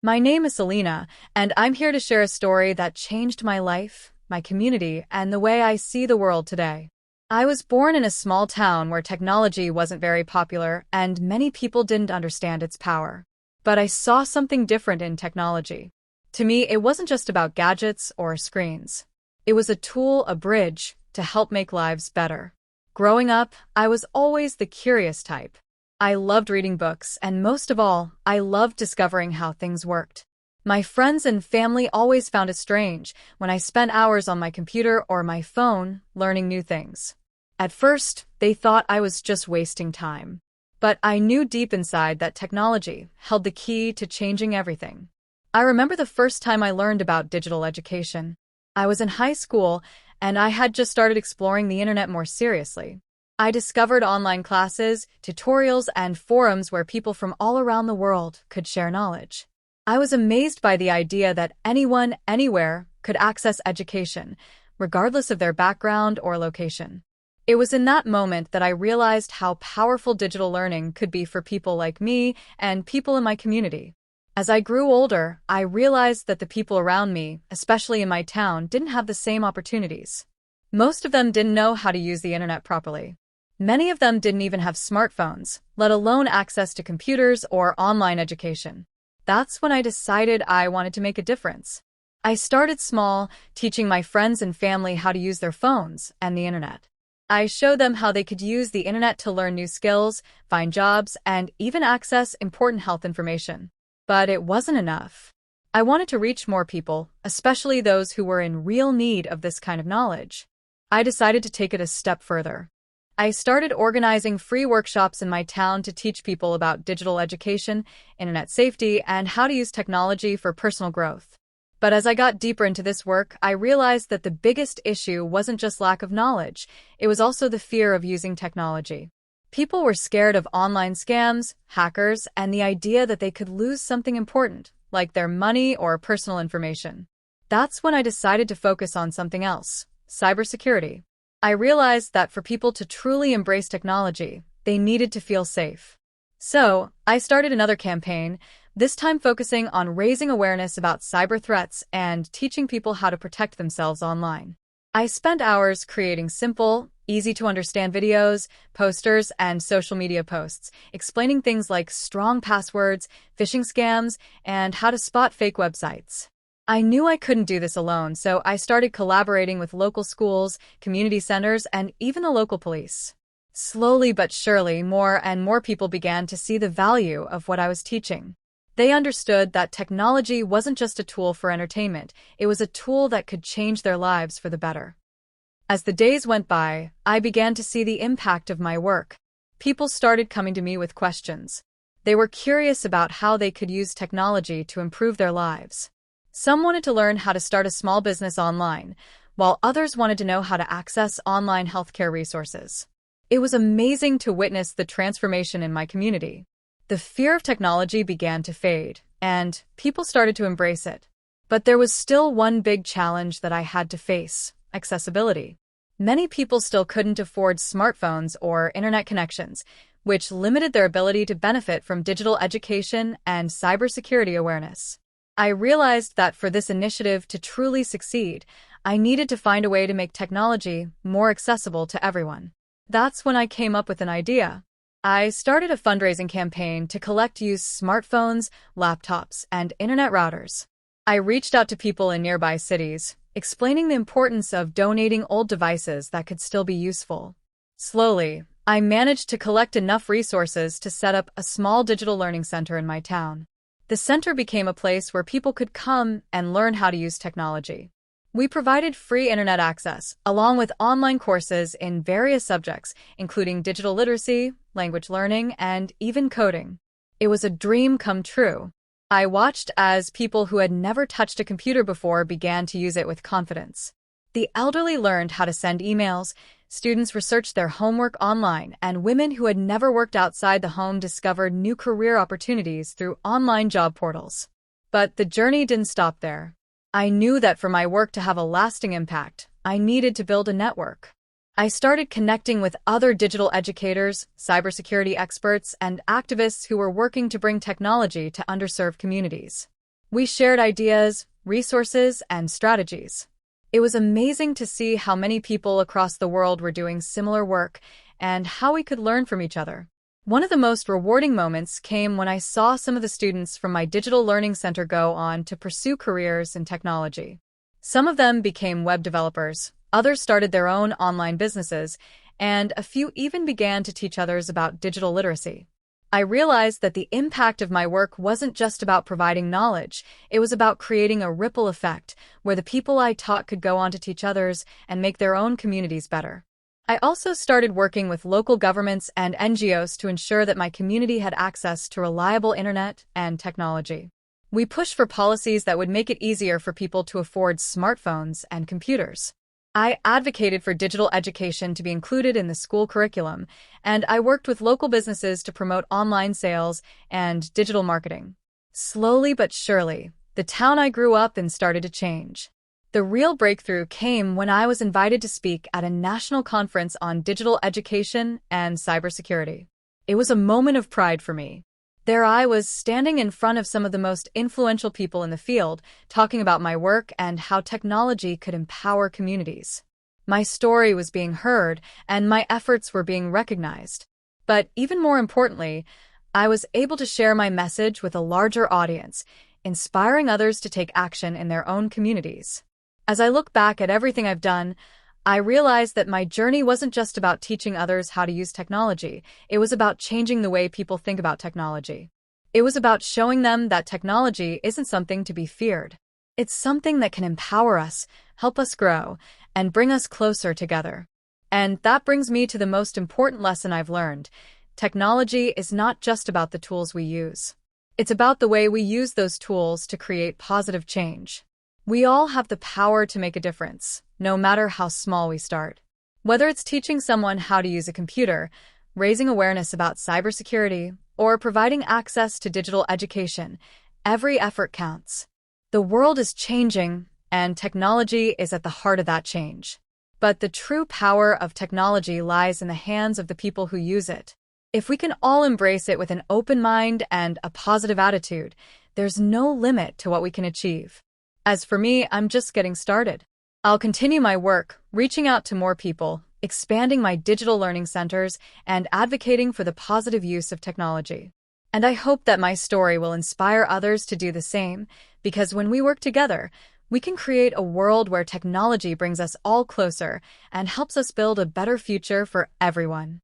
My name is Selena, and I'm here to share a story that changed my life, my community, and the way I see the world today. I was born in a small town where technology wasn't very popular and many people didn't understand its power. But I saw something different in technology. To me, it wasn't just about gadgets or screens. It was a tool, a bridge, to help make lives better. Growing up, I was always the curious type. I loved reading books, and most of all, I loved discovering how things worked. My friends and family always found it strange when I spent hours on my computer or my phone learning new things. At first, they thought I was just wasting time. But I knew deep inside that technology held the key to changing everything. I remember the first time I learned about digital education. I was in high school, and I had just started exploring the internet more seriously. I discovered online classes, tutorials, and forums where people from all around the world could share knowledge. I was amazed by the idea that anyone, anywhere, could access education, regardless of their background or location. It was in that moment that I realized how powerful digital learning could be for people like me and people in my community. As I grew older, I realized that the people around me, especially in my town, didn't have the same opportunities. Most of them didn't know how to use the internet properly. Many of them didn't even have smartphones, let alone access to computers or online education. That's when I decided I wanted to make a difference. I started small, teaching my friends and family how to use their phones and the internet. I showed them how they could use the internet to learn new skills, find jobs, and even access important health information. But it wasn't enough. I wanted to reach more people, especially those who were in real need of this kind of knowledge. I decided to take it a step further. I started organizing free workshops in my town to teach people about digital education, internet safety, and how to use technology for personal growth. But as I got deeper into this work, I realized that the biggest issue wasn't just lack of knowledge, it was also the fear of using technology. People were scared of online scams, hackers, and the idea that they could lose something important, like their money or personal information. That's when I decided to focus on something else: cybersecurity. I realized that for people to truly embrace technology, they needed to feel safe. So, I started another campaign, this time focusing on raising awareness about cyber threats and teaching people how to protect themselves online. I spent hours creating simple, easy-to-understand videos, posters, and social media posts, explaining things like strong passwords, phishing scams, and how to spot fake websites. I knew I couldn't do this alone, so I started collaborating with local schools, community centers, and even the local police. Slowly but surely, more and more people began to see the value of what I was teaching. They understood that technology wasn't just a tool for entertainment, it was a tool that could change their lives for the better. As the days went by, I began to see the impact of my work. People started coming to me with questions. They were curious about how they could use technology to improve their lives. Some wanted to learn how to start a small business online, while others wanted to know how to access online healthcare resources. It was amazing to witness the transformation in my community. The fear of technology began to fade, and people started to embrace it. But there was still one big challenge that I had to face: accessibility. Many people still couldn't afford smartphones or internet connections, which limited their ability to benefit from digital education and cybersecurity awareness. I realized that for this initiative to truly succeed, I needed to find a way to make technology more accessible to everyone. That's when I came up with an idea. I started a fundraising campaign to collect used smartphones, laptops, and internet routers. I reached out to people in nearby cities, explaining the importance of donating old devices that could still be useful. Slowly, I managed to collect enough resources to set up a small digital learning center in my town. The center became a place where people could come and learn how to use technology. We provided free internet access, along with online courses in various subjects, including digital literacy, language learning, and even coding. It was a dream come true. I watched as people who had never touched a computer before began to use it with confidence. The elderly learned how to send emails, students researched their homework online, and women who had never worked outside the home discovered new career opportunities through online job portals. But the journey didn't stop there. I knew that for my work to have a lasting impact, I needed to build a network. I started connecting with other digital educators, cybersecurity experts, and activists who were working to bring technology to underserved communities. We shared ideas, resources, and strategies. It was amazing to see how many people across the world were doing similar work and how we could learn from each other. One of the most rewarding moments came when I saw some of the students from my digital learning center go on to pursue careers in technology. Some of them became web developers, others started their own online businesses, and a few even began to teach others about digital literacy. I realized that the impact of my work wasn't just about providing knowledge, it was about creating a ripple effect where the people I taught could go on to teach others and make their own communities better. I also started working with local governments and NGOs to ensure that my community had access to reliable internet and technology. We pushed for policies that would make it easier for people to afford smartphones and computers. I advocated for digital education to be included in the school curriculum, and I worked with local businesses to promote online sales and digital marketing. Slowly but surely, the town I grew up in started to change. The real breakthrough came when I was invited to speak at a national conference on digital education and cybersecurity. It was a moment of pride for me. There I was, standing in front of some of the most influential people in the field, talking about my work and how technology could empower communities. My story was being heard, and my efforts were being recognized. But even more importantly, I was able to share my message with a larger audience, inspiring others to take action in their own communities. As I look back at everything I've done, I realized that my journey wasn't just about teaching others how to use technology, it was about changing the way people think about technology. It was about showing them that technology isn't something to be feared. It's something that can empower us, help us grow, and bring us closer together. And that brings me to the most important lesson I've learned. Technology is not just about the tools we use. It's about the way we use those tools to create positive change. We all have the power to make a difference, no matter how small we start. Whether it's teaching someone how to use a computer, raising awareness about cybersecurity, or providing access to digital education, every effort counts. The world is changing, and technology is at the heart of that change. But the true power of technology lies in the hands of the people who use it. If we can all embrace it with an open mind and a positive attitude, there's no limit to what we can achieve. As for me, I'm just getting started. I'll continue my work, reaching out to more people, expanding my digital learning centers, and advocating for the positive use of technology. And I hope that my story will inspire others to do the same, because when we work together, we can create a world where technology brings us all closer and helps us build a better future for everyone.